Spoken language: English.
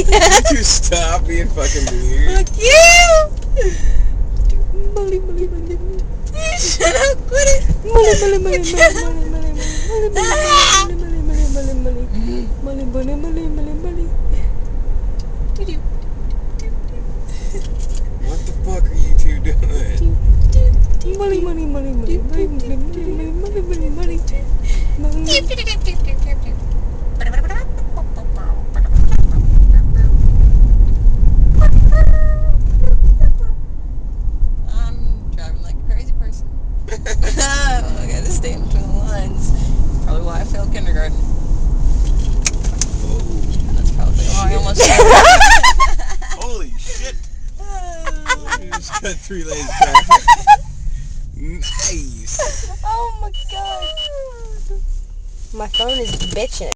You stop being fucking weird. Fuck you! Molly, Molly, Molly. Shut up, quit it. Molly, Molly, Molly, Molly, Molly, Molly, Molly, Molly, Molly, Molly, Molly, Molly. What the fuck are you two doing? Molly, Molly, Molly, Molly, Molly, Molly, Molly, Molly, Molly, Molly. I'm driving like a crazy person. I gotta stay in between the lines. Probably why I failed kindergarten. Oh, That's probably why I almost holy shit. You just cut 3 lanes of traffic. Nice. Oh my god. My phone is bitching.